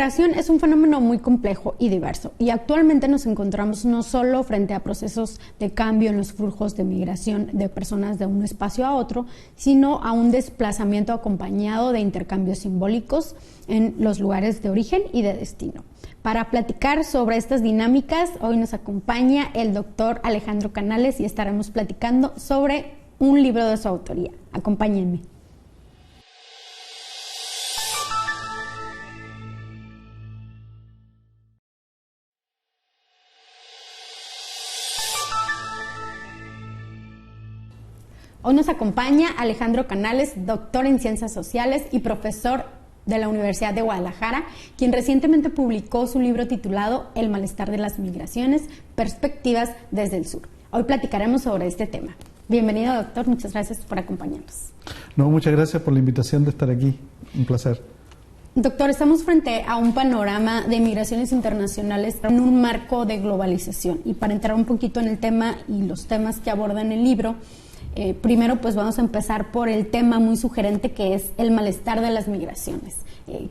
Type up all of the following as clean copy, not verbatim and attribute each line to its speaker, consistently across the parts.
Speaker 1: migración es un fenómeno muy complejo y diverso, y actualmente nos encontramos no solo frente a procesos de cambio en los flujos de migración de personas de un espacio a otro, sino a un desplazamiento acompañado de intercambios simbólicos en los lugares de origen y de destino. Para platicar sobre estas dinámicas, hoy nos acompaña el doctor Alejandro Canales y estaremos platicando sobre un libro de su autoría. Acompáñenme. Hoy nos acompaña Alejandro Canales, doctor en Ciencias Sociales y profesor de la Universidad de Guadalajara, quien recientemente publicó su libro titulado El malestar de las migraciones, perspectivas desde el sur. Hoy platicaremos sobre este tema. Bienvenido, doctor, muchas gracias por acompañarnos.
Speaker 2: No, muchas gracias por la invitación de estar aquí, un placer.
Speaker 1: Doctor, estamos frente a un panorama de migraciones internacionales en un marco de globalización, y para entrar un poquito en el tema y los temas que aborda en el libro, primero pues vamos a empezar por el tema muy sugerente que es el malestar de las migraciones.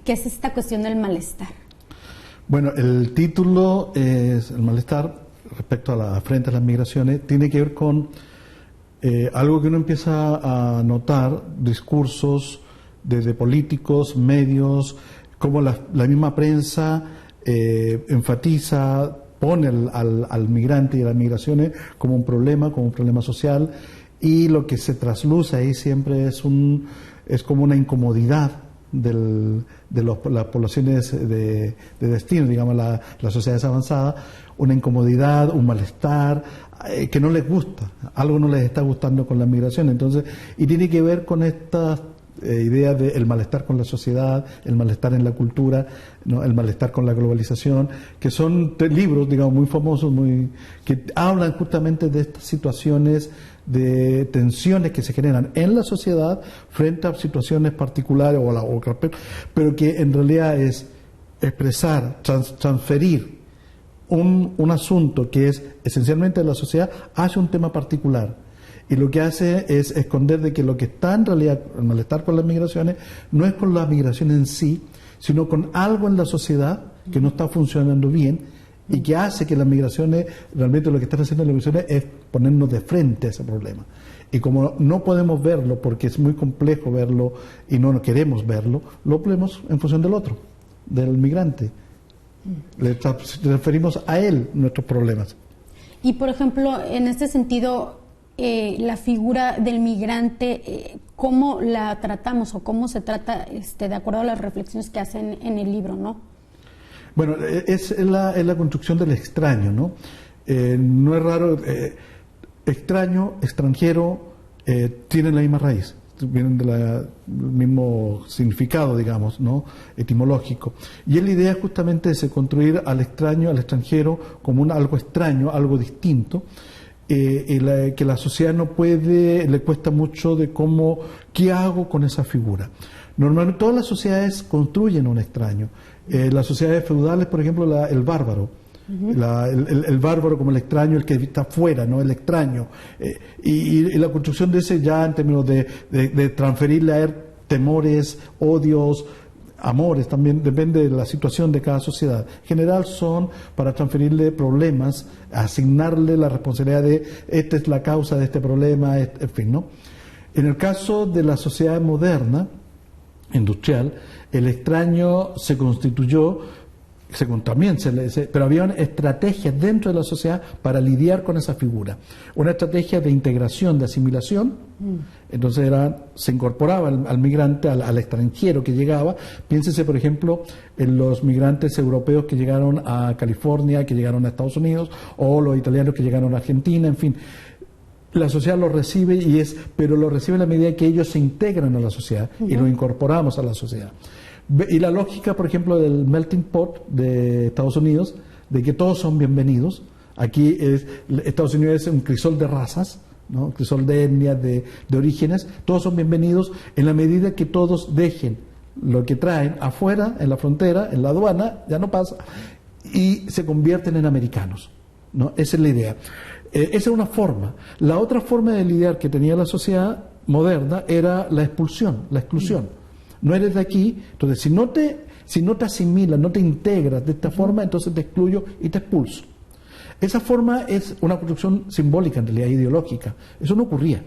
Speaker 1: ¿Qué es esta cuestión del malestar?
Speaker 2: Bueno, el título es el malestar respecto frente a las migraciones, tiene que ver con algo que uno empieza a notar, discursos desde políticos, medios, como la misma prensa enfatiza, pone al migrante y a las migraciones como un problema social. Y lo que se trasluce ahí siempre es como una incomodidad de las poblaciones de destino, digamos, las sociedades avanzadas, una incomodidad, un malestar que no les gusta, algo no les está gustando con la migración. Entonces, y tiene que ver con estas ideas del malestar con la sociedad, el malestar en la cultura, ¿no? El malestar con la globalización, que son libros, digamos, muy famosos, que hablan justamente de estas situaciones de tensiones que se generan en la sociedad frente a situaciones particulares pero que en realidad es expresar, transferir un asunto que es esencialmente de la sociedad hacia un tema particular. Y lo que hace es esconder de que lo que está en realidad, el malestar con las migraciones, no es con la migración en sí, sino con algo en la sociedad que no está funcionando bien y que hace que las migraciones, realmente lo que están haciendo las migraciones es ponernos de frente a ese problema. Y como no podemos verlo, porque es muy complejo verlo y no queremos verlo, lo ponemos en función del otro, del migrante. Le transferimos a él nuestros problemas.
Speaker 1: Y por ejemplo, en este sentido, la figura del migrante, ¿cómo la tratamos o cómo se trata de acuerdo a las reflexiones que hacen en el libro, no?
Speaker 2: Bueno, es la construcción del extraño, ¿no? No es raro, extraño, extranjero, tienen la misma raíz, vienen del mismo significado, digamos, ¿no? Etimológico. Y es la idea justamente de construir al extraño, al extranjero, como algo extraño, algo distinto, que la sociedad no puede, le cuesta mucho de ¿qué hago con esa figura? Normalmente todas las sociedades construyen un extraño. Las sociedades feudales, por ejemplo, el bárbaro. El bárbaro como el extraño, el que está fuera, ¿no? El extraño. Y la construcción de ese ya en términos de transferirle a él temores, odios, amores, también depende de la situación de cada sociedad. En general son para transferirle problemas, asignarle la responsabilidad de esta es la causa de este problema, en fin, ¿no? En el caso de la sociedad moderna, industrial, el extraño se constituyó, pero había estrategias dentro de la sociedad para lidiar con esa figura. Una estrategia de integración, de asimilación. Entonces se incorporaba al migrante, al extranjero que llegaba. Piénsese, por ejemplo, en los migrantes europeos que llegaron a California, que llegaron a Estados Unidos, o los italianos que llegaron a Argentina, en fin. La sociedad lo recibe, pero lo recibe en la medida que ellos se integran a la sociedad y lo incorporamos a la sociedad. Y la lógica, por ejemplo, del melting pot de Estados Unidos, de que todos son bienvenidos. Aquí Estados Unidos es un crisol de razas, ¿no? Un crisol de etnias, de orígenes. Todos son bienvenidos en la medida que todos dejen lo que traen afuera, en la frontera, en la aduana, ya no pasa, y se convierten en americanos, ¿no? Esa es la idea. Esa es una forma. La otra forma de lidiar que tenía la sociedad moderna era la expulsión, la exclusión. No eres de aquí, entonces si no te Si no te asimilas, no te integras de esta forma, entonces te excluyo y te expulso. Esa forma es una construcción simbólica, en realidad ideológica. Eso no ocurría.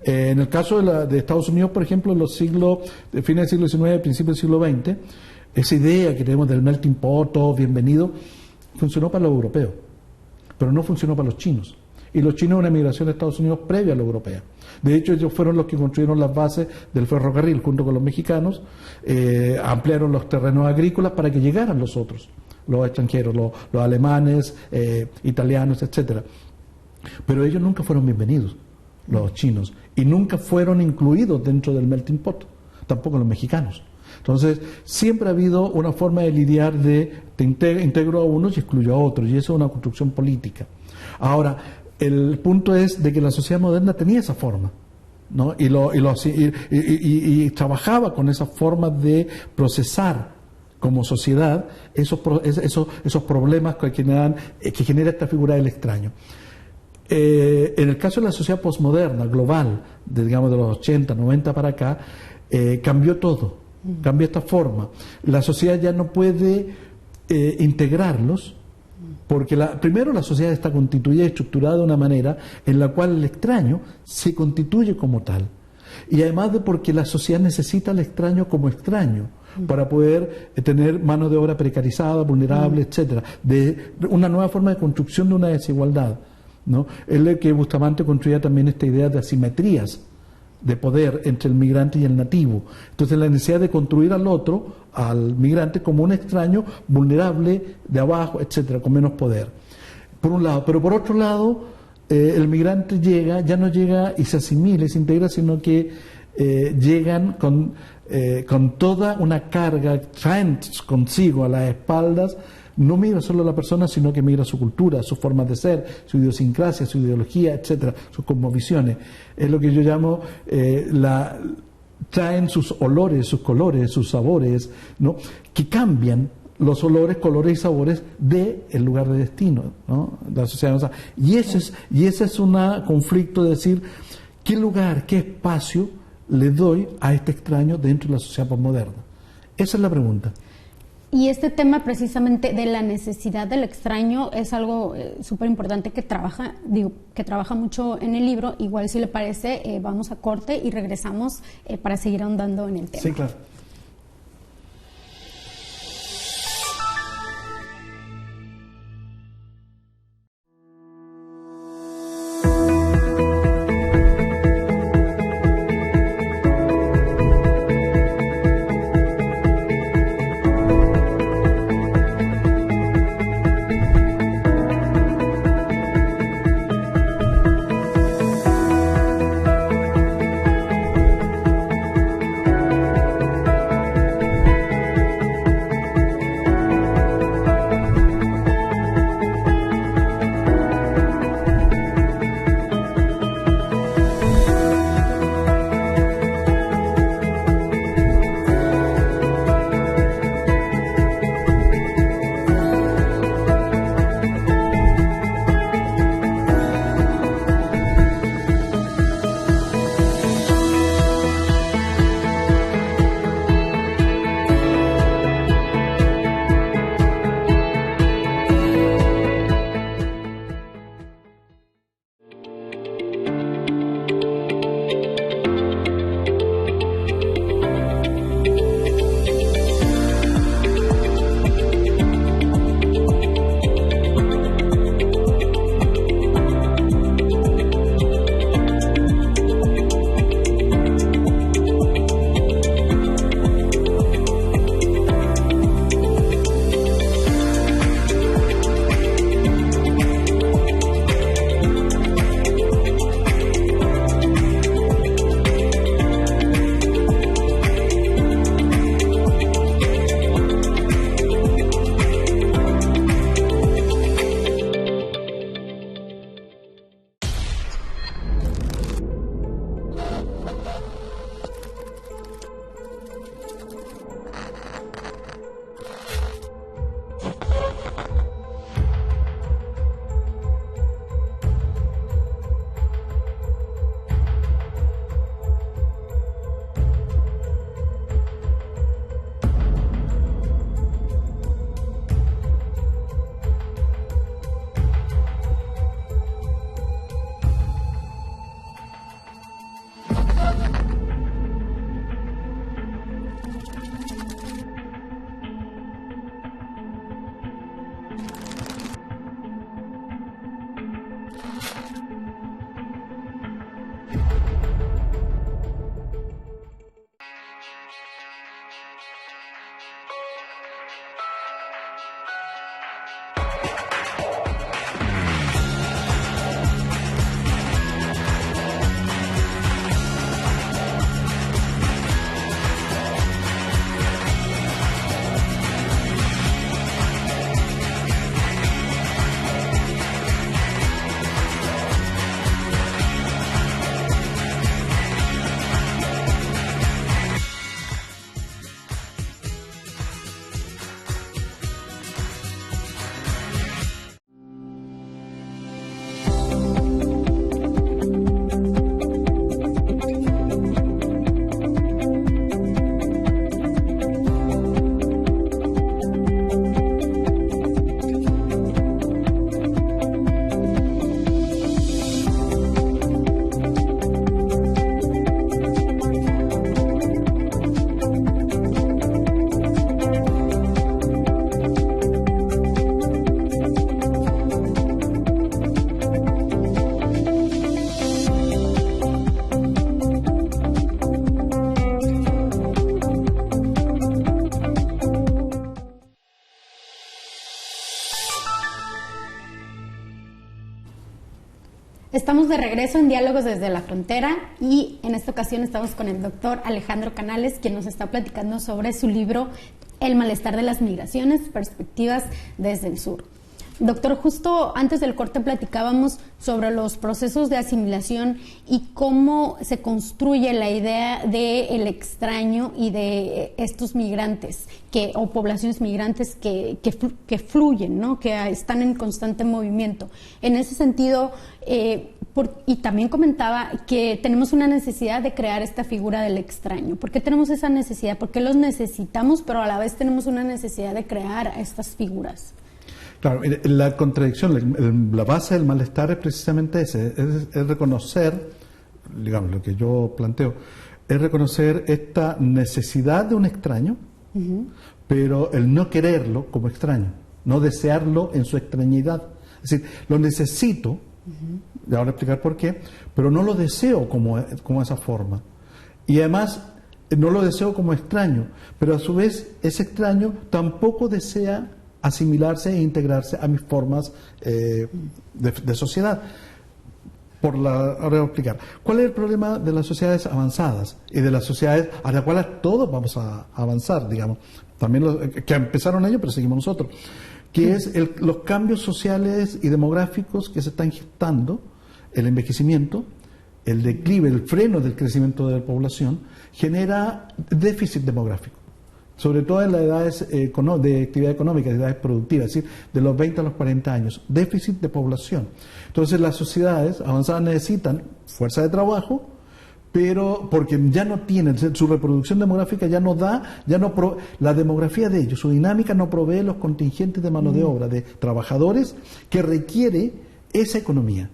Speaker 2: En el caso de Estados Unidos, por ejemplo, en los siglos, de fines del siglo XIX, principios del siglo XX, esa idea que tenemos del melting pot, todo bienvenido, funcionó para los europeos, pero no funcionó para los chinos. Y los chinos una migración a Estados Unidos previa a la europea. De hecho, ellos fueron los que construyeron las bases del ferrocarril junto con los mexicanos, ampliaron los terrenos agrícolas para que llegaran los otros, los extranjeros, los alemanes, italianos, etcétera. Pero ellos nunca fueron bienvenidos, los chinos, y nunca fueron incluidos dentro del melting pot, tampoco los mexicanos. Entonces, siempre ha habido una forma de lidiar te integro a unos y excluyo a otros, y eso es una construcción política. Ahora, el punto es de que la sociedad moderna tenía esa forma, ¿no? Y trabajaba con esa forma de procesar como sociedad esos problemas que genera esta figura del extraño. En el caso de la sociedad posmoderna, global, digamos de los 80, 90 para acá, cambió todo, cambió esta forma. La sociedad ya no puede integrarlos, porque primero la sociedad está constituida y estructurada de una manera en la cual el extraño se constituye como tal. Y además de porque la sociedad necesita al extraño como extraño para poder tener mano de obra precarizada, vulnerable, etcétera, de una nueva forma de construcción de una desigualdad, ¿no? Es el que Bustamante construía también esta idea de asimetrías de poder entre el migrante y el nativo. Entonces la necesidad de construir al otro, al migrante, como un extraño vulnerable, de abajo, etcétera, con menos poder. Por un lado, pero por otro lado, el migrante ya no llega y se asimila y se integra, sino que llegan con toda una carga, traen consigo a las espaldas. No migra solo a la persona, sino que migra su cultura, sus formas de ser, su idiosincrasia, su ideología, etcétera, sus cosmovisiones. Es lo que yo llamo traen sus olores, sus colores, sus sabores, ¿no? Que cambian los olores, colores y sabores del lugar de destino, ¿no? De la sociedad. Y ese es un conflicto de decir qué lugar, qué espacio le doy a este extraño dentro de la sociedad posmoderna. Esa es la pregunta.
Speaker 1: Y este tema precisamente de la necesidad del extraño es algo súper importante que trabaja mucho en el libro. Igual, si le parece, vamos a corte y regresamos para seguir ahondando en el tema.
Speaker 2: Sí, claro.
Speaker 1: Estamos de regreso en Diálogos desde la Frontera y en esta ocasión estamos con el doctor Alejandro Canales, quien nos está platicando sobre su libro El malestar de las migraciones, perspectivas desde el sur. Doctor, justo antes del corte platicábamos sobre los procesos de asimilación y cómo se construye la idea del extraño y de estos migrantes o poblaciones migrantes que fluyen, ¿no? Que están en constante movimiento. En ese sentido, y también comentaba que tenemos una necesidad de crear esta figura del extraño. ¿Por qué tenemos esa necesidad? ¿Por qué los necesitamos, pero a la vez tenemos una necesidad de crear estas figuras?
Speaker 2: Claro, la contradicción, la base del malestar es precisamente ese, es reconocer, digamos, lo que yo planteo, es reconocer esta necesidad de un extraño, pero el no quererlo como extraño, no desearlo en su extrañidad. Es decir, lo necesito, y ahora explicar por qué, pero no lo deseo como esa forma. Y además, no lo deseo como extraño, pero a su vez ese extraño tampoco desea asimilarse e integrarse a mis formas de sociedad. Ahora voy a explicar. ¿Cuál es el problema de las sociedades avanzadas y de las sociedades a las cuales todos vamos a avanzar, digamos? También que empezaron ellos, pero seguimos nosotros. Que es los cambios sociales y demográficos que se están gestando, el envejecimiento, el declive, el freno del crecimiento de la población, genera déficit demográfico. Sobre todo en las edades de actividad económica, de edades productivas, es decir, de los 20 a los 40 años, déficit de población. Entonces las sociedades avanzadas necesitan fuerza de trabajo, pero porque ya no tienen, su reproducción demográfica ya no da, la demografía de ellos, su dinámica no provee los contingentes de mano de obra, de trabajadores que requiere esa economía,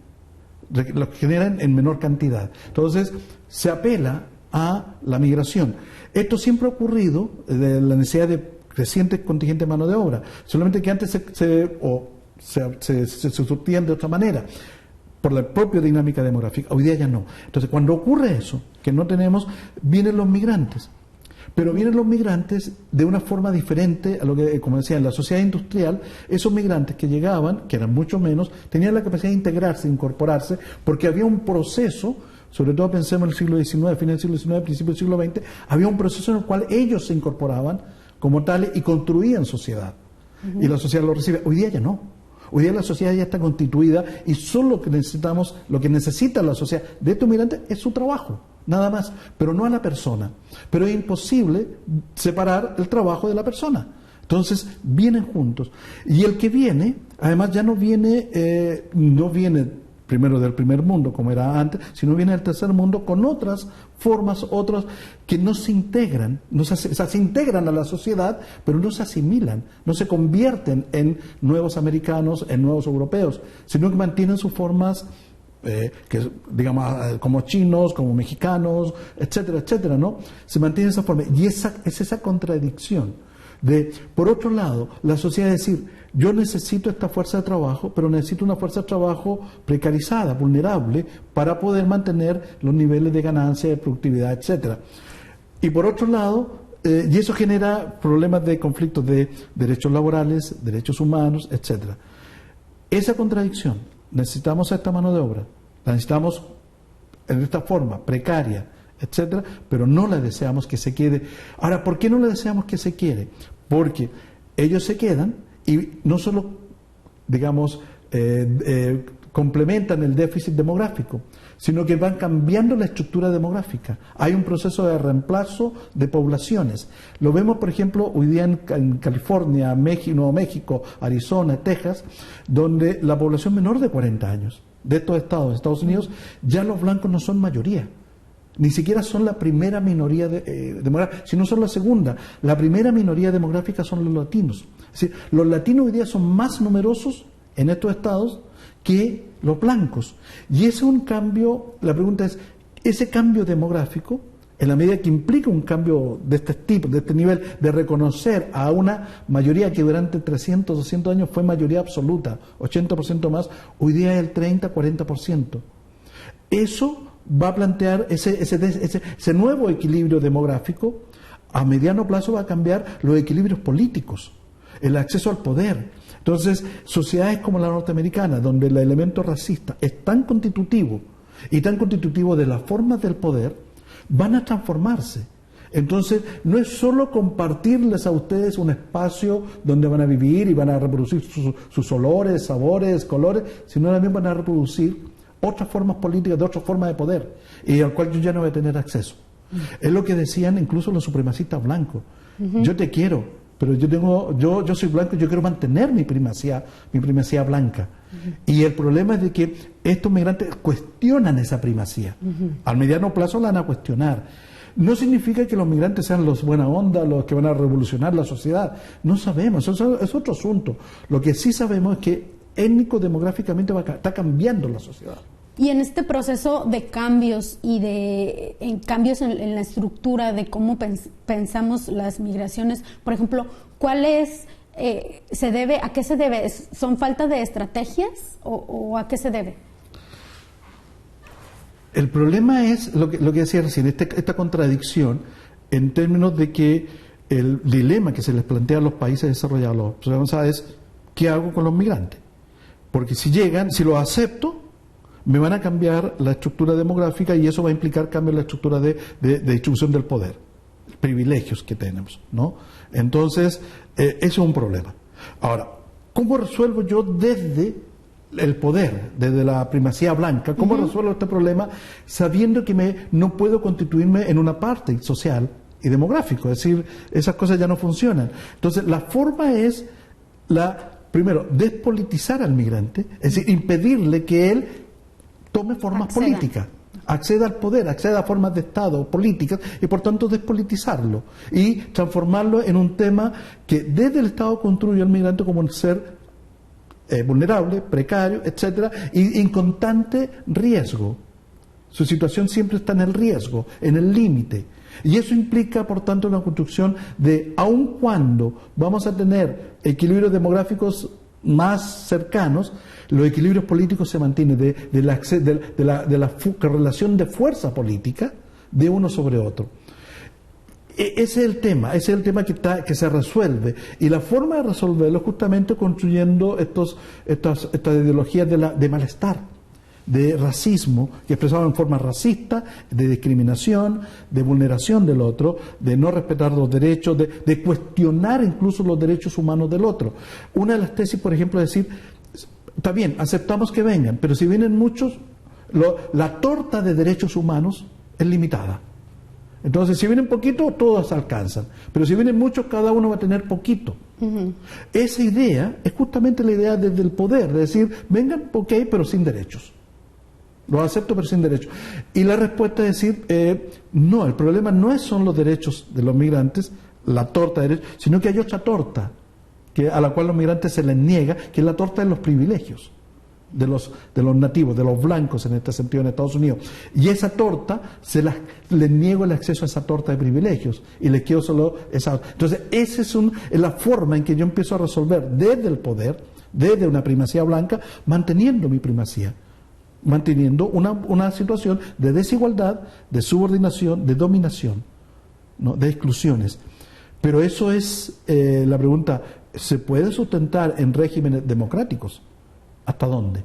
Speaker 2: los que generan en menor cantidad. Entonces se apela a la migración. Esto siempre ha ocurrido de la necesidad de crecientes contingentes de mano de obra, solamente que antes se surtían de otra manera, por la propia dinámica demográfica. Hoy día ya no. Entonces, cuando ocurre eso, que no tenemos, vienen los migrantes. Pero vienen los migrantes de una forma diferente a lo que, como decía, en la sociedad industrial, esos migrantes que llegaban, que eran mucho menos, tenían la capacidad de integrarse, incorporarse, porque había un proceso. Sobre todo pensemos en el siglo XIX, fines del siglo XIX, principios del siglo XX, había un proceso en el cual ellos se incorporaban como tales y construían sociedad. Y la sociedad lo recibe. Hoy día ya no. Hoy día la sociedad ya está constituida y solo lo que necesita la sociedad de estos migrantes es su trabajo, nada más, pero no a la persona. Pero es imposible separar el trabajo de la persona. Entonces vienen juntos. Y el que viene, además ya no viene primero del primer mundo, como era antes, sino viene del tercer mundo con otras formas, otras que no se integran, se integran a la sociedad, pero no se asimilan, no se convierten en nuevos americanos, en nuevos europeos, sino que mantienen sus formas, digamos, como chinos, como mexicanos, etcétera, etcétera, ¿no? Se mantiene esa forma. Y es esa contradicción. Por otro lado, la sociedad decir, yo necesito esta fuerza de trabajo, pero necesito una fuerza de trabajo precarizada, vulnerable, para poder mantener los niveles de ganancia, de productividad, etcétera. Y por otro lado, y eso genera problemas de conflictos de derechos laborales, derechos humanos, etcétera. Esa contradicción, necesitamos a esta mano de obra, la necesitamos en esta forma, precaria, etcétera, pero no la deseamos que se quede. Ahora, ¿por qué no la deseamos que se quede? Porque ellos se quedan y no solo, digamos, complementan el déficit demográfico, sino que van cambiando la estructura demográfica. Hay un proceso de reemplazo de poblaciones. Lo vemos, por ejemplo, hoy día en California, Nuevo México, Arizona, Texas, donde la población menor de 40 años de estos estados, Estados Unidos, ya los blancos no son mayoría. Ni siquiera son la primera minoría demográfica, sino son la segunda. La primera minoría demográfica son los latinos. Es decir, los latinos hoy día son más numerosos en estos estados que los blancos. Y ese es un cambio, la pregunta es, ese cambio demográfico, en la medida que implica un cambio de este tipo, de este nivel, de reconocer a una mayoría que durante 300, 200 años fue mayoría absoluta, 80% más, hoy día es el 30, 40%. Eso va a plantear ese nuevo equilibrio demográfico. A mediano plazo va a cambiar los equilibrios políticos, el acceso al poder. Entonces, sociedades como la norteamericana, donde el elemento racista es tan constitutivo y tan constitutivo de las formas del poder, van a transformarse. Entonces, no es solo compartirles a ustedes un espacio donde van a vivir y van a reproducir sus olores, sabores, colores, sino también van a reproducir otras formas políticas, de otras formas de poder, y al cual yo ya no voy a tener acceso. Es lo que decían incluso los supremacistas blancos. Yo te quiero, pero yo soy blanco y yo quiero mantener mi primacía blanca. Y el problema es de que estos migrantes cuestionan esa primacía. Al mediano plazo la van a cuestionar. No significa que los migrantes sean los buena onda, los que van a revolucionar la sociedad. No sabemos, eso es otro asunto. Lo que sí sabemos es que étnico-demográficamente está cambiando la sociedad.
Speaker 1: Y en este proceso de cambios y de cambios en la estructura de cómo pensamos las migraciones, por ejemplo, ¿cuál es, a qué se debe? ¿Son falta de estrategias o a qué se debe?
Speaker 2: El problema es lo que decía recién, esta contradicción en términos de que el dilema que se les plantea a los países desarrollados, es ¿qué hago con los migrantes? Porque si llegan, si los acepto, me van a cambiar la estructura demográfica y eso va a implicar cambios en la estructura de distribución del poder, privilegios que tenemos, ¿no? Entonces, eso es un problema. Ahora, ¿cómo resuelvo yo desde el poder, desde la primacía blanca? ¿Cómo resuelvo este problema sabiendo que no puedo constituirme en una parte social y demográfico? Es decir, esas cosas ya no funcionan. Entonces, la forma es primero, despolitizar al migrante, es decir, impedirle que él tome formas políticas, acceda al poder, acceda a formas de Estado, políticas, y por tanto despolitizarlo y transformarlo en un tema que desde el Estado construye al migrante como un ser vulnerable, precario, etcétera, y en constante riesgo. Su situación siempre está en el riesgo, en el límite. Y eso implica, por tanto, una construcción de, aun cuando vamos a tener equilibrios demográficos más cercanos, los equilibrios políticos se mantienen de la relación de fuerza política de uno sobre otro. Ese es el tema que se resuelve, y la forma de resolverlo es justamente construyendo estas ideologías de malestar, de racismo, que expresaban en forma racista, de discriminación, de vulneración del otro, de no respetar los derechos, de cuestionar incluso los derechos humanos del otro. Una de las tesis, por ejemplo, es decir, está bien, aceptamos que vengan, pero si vienen muchos, la torta de derechos humanos es limitada. Entonces, si vienen poquito, todos alcanzan. Pero si vienen muchos, cada uno va a tener poquito. Esa idea es justamente la idea desde el poder, de decir, vengan, ok, pero sin derechos. Los acepto, pero sin derechos. Y la respuesta es decir, no, el problema no son los derechos de los migrantes, la torta de derechos, sino que hay otra torta a la cual a los migrantes se les niega, que es la torta de los privilegios de los nativos, de los blancos en este sentido en Estados Unidos. Y esa torta, les niego el acceso a esa torta de privilegios y les quiero solo esa. Entonces, esa es la forma en que yo empiezo a resolver desde el poder, desde una primacía blanca, manteniendo mi primacía, manteniendo una situación de desigualdad, de subordinación, de dominación, ¿no? De exclusiones. Pero eso es la pregunta, ¿se puede sustentar en regímenes democráticos? ¿Hasta dónde?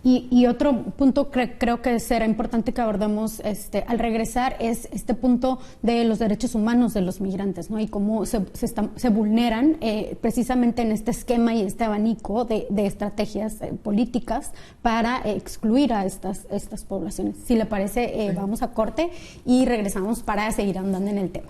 Speaker 1: Y otro punto creo que será importante que abordemos al regresar es este punto de los derechos humanos de los migrantes, ¿no? Y cómo se vulneran precisamente en este esquema y este abanico de estrategias políticas para excluir a estas poblaciones. Si le parece, sí. Vamos a corte y regresamos para seguir andando en el tema.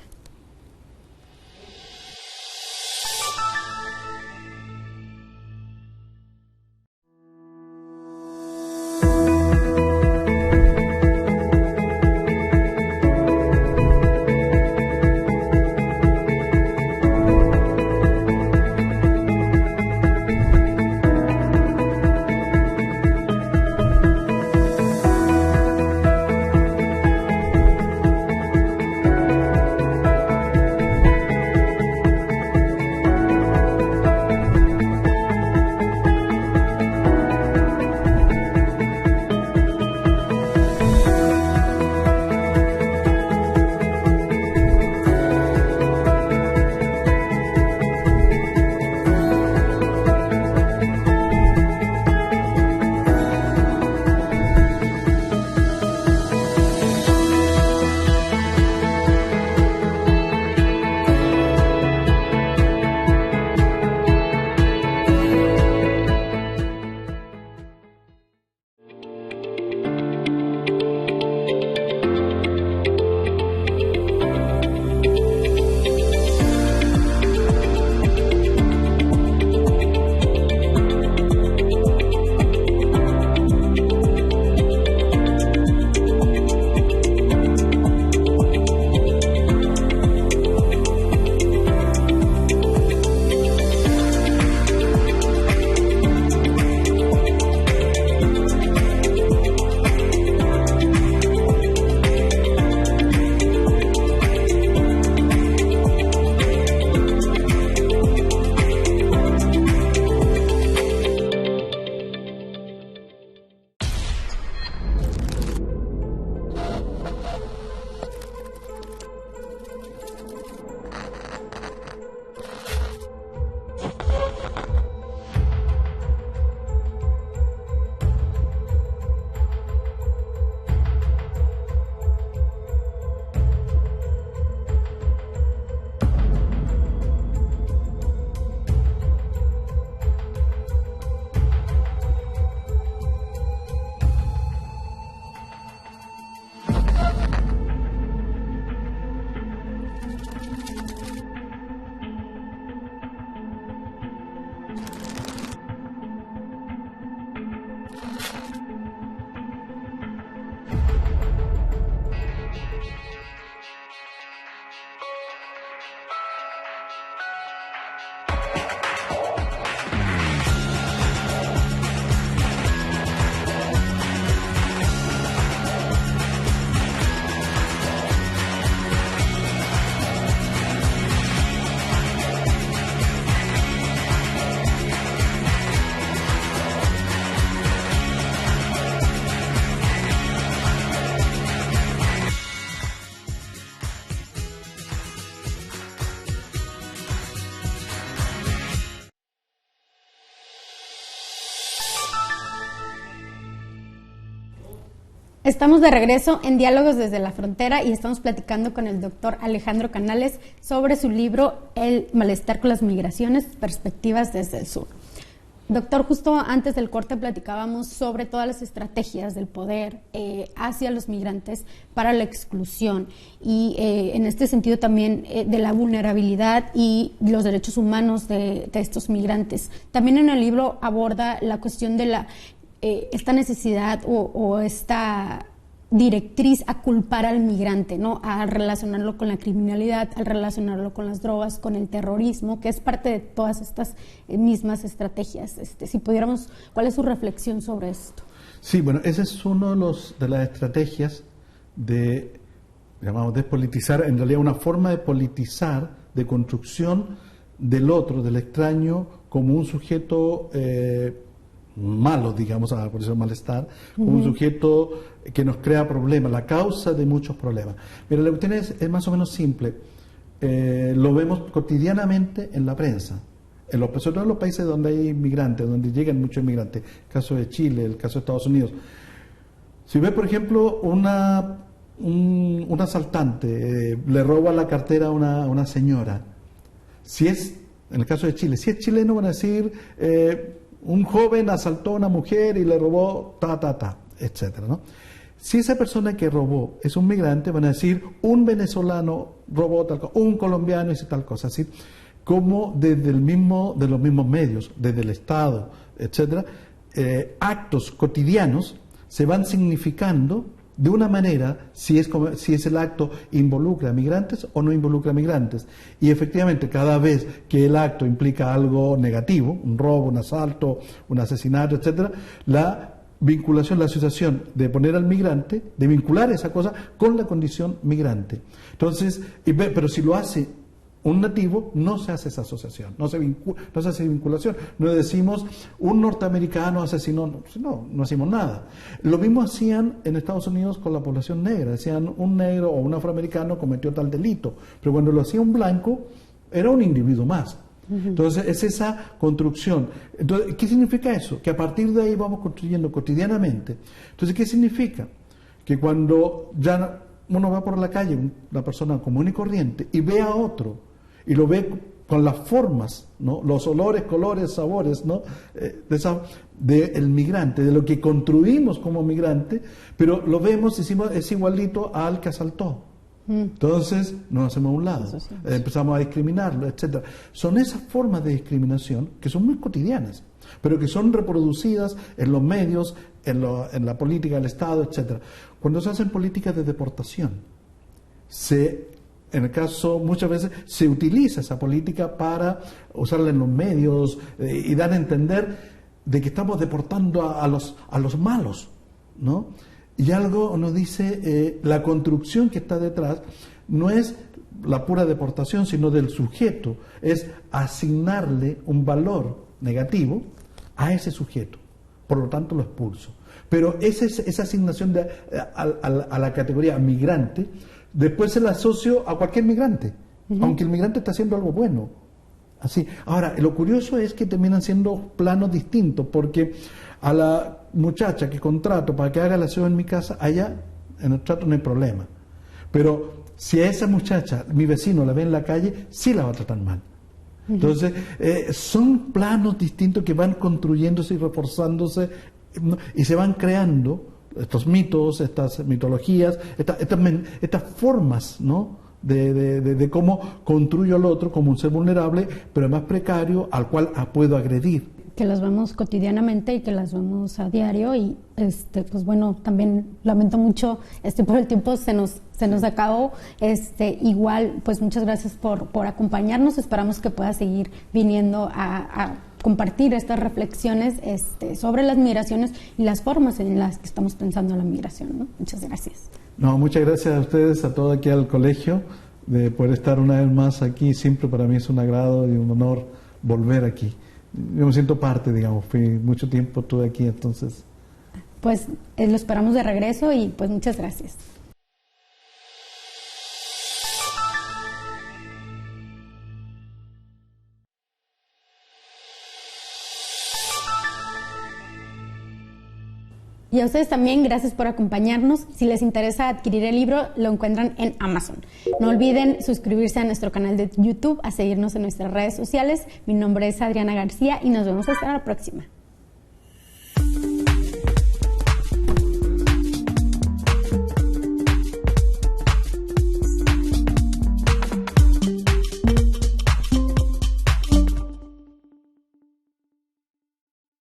Speaker 1: Estamos de regreso en Diálogos desde la Frontera y estamos platicando con el doctor Alejandro Canales sobre su libro El malestar con las migraciones, perspectivas desde el sur. Doctor, justo antes del corte platicábamos sobre todas las estrategias del poder hacia los migrantes para la exclusión y en este sentido también de la vulnerabilidad y los derechos humanos de estos migrantes. También en el libro aborda la cuestión de esta necesidad o esta directriz a culpar al migrante, ¿no? A relacionarlo con la criminalidad, al relacionarlo con las drogas, con el terrorismo, que es parte de todas estas mismas estrategias. Si pudiéramos, ¿cuál es su reflexión sobre esto?
Speaker 2: Sí, bueno, ese es uno de las estrategias de, llamamos, despolitizar, en realidad una forma de politizar, de construcción del otro, del extraño, como un sujeto malo, digamos, por eso malestar, como un sujeto que nos crea problemas, la causa de muchos problemas. Pero la cuestión es más o menos simple. Lo vemos cotidianamente en la prensa, sobre todo en los países donde hay inmigrantes, donde llegan muchos inmigrantes, el caso de Chile, el caso de Estados Unidos. Si ve, por ejemplo, un asaltante le roba la cartera a una señora, en el caso de Chile, si es chileno van a decir un joven asaltó a una mujer y le robó etcétera, ¿no? Si esa persona que robó es un migrante, van a decir un venezolano robó tal cosa, un colombiano hizo tal cosa, así como de los mismos medios, desde el Estado, etcétera, actos cotidianos se van significando de una manera si el acto involucra a migrantes o no involucra a migrantes. Y efectivamente, cada vez que el acto implica algo negativo, un robo, un asalto, un asesinato, etcétera, la vinculación, la asociación de poner al migrante, de vincular esa cosa con la condición migrante. Entonces, pero si lo hace un nativo, no se hace esa asociación, no se hace vinculación. No decimos un norteamericano asesinó, no hacemos nada. Lo mismo hacían en Estados Unidos con la población negra. Decían un negro o un afroamericano cometió tal delito, pero cuando lo hacía un blanco, era un individuo más. Entonces, es esa construcción. Entonces, ¿qué significa eso? Que a partir de ahí vamos construyendo cotidianamente. Entonces, ¿qué significa? Que cuando ya uno va por la calle, una persona común y corriente, y ve a otro, y lo ve con las formas, ¿no? Los olores, colores, sabores, ¿no? Del migrante, de lo que construimos como migrante, pero lo vemos, decimos, es igualito al que asaltó. Entonces nos hacemos a un lado, empezamos a discriminarlo, etcétera. Son esas formas de discriminación que son muy cotidianas, pero que son reproducidas en los medios, en la política del Estado, etcétera. Cuando se hacen políticas de deportación, en el caso, muchas veces se utiliza esa política para usarla en los medios y dar a entender de que estamos deportando a los malos, ¿no? Y algo nos dice, la construcción que está detrás no es la pura deportación, sino del sujeto, es asignarle un valor negativo a ese sujeto, por lo tanto lo expulso. Pero esa asignación a la categoría migrante, después se la asocio a cualquier migrante, aunque el migrante está haciendo algo bueno. Así. Ahora, lo curioso es que terminan siendo planos distintos, porque a la muchacha que contrato para que haga el aseo en mi casa, allá en el trato no hay problema. Pero si a esa muchacha, mi vecino, la ve en la calle, sí la va a tratar mal. Entonces, son planos distintos que van construyéndose y reforzándose, y se van creando estos mitos, estas mitologías, estas formas, ¿no? De cómo construyo al otro como un ser vulnerable, pero más precario, al cual puedo agredir.
Speaker 1: Que las vemos cotidianamente y que las vemos a diario y pues bueno, también lamento mucho por el tiempo se nos acabó. Igual pues muchas gracias por acompañarnos, esperamos que pueda seguir viniendo a compartir estas reflexiones sobre las migraciones y las formas en las que estamos pensando en la migración, ¿no? Muchas gracias.
Speaker 2: No, muchas gracias a ustedes, a todo aquí al colegio, de poder estar una vez más aquí. Siempre para mí es un agrado y un honor volver aquí. Yo me siento parte, digamos, mucho tiempo estuve aquí, entonces.
Speaker 1: Pues lo esperamos de regreso y pues muchas gracias. Y a ustedes también, gracias por acompañarnos. Si les interesa adquirir el libro, lo encuentran en Amazon. No olviden suscribirse a nuestro canal de YouTube, a seguirnos en nuestras redes sociales. Mi nombre es Adriana García y nos vemos hasta la próxima.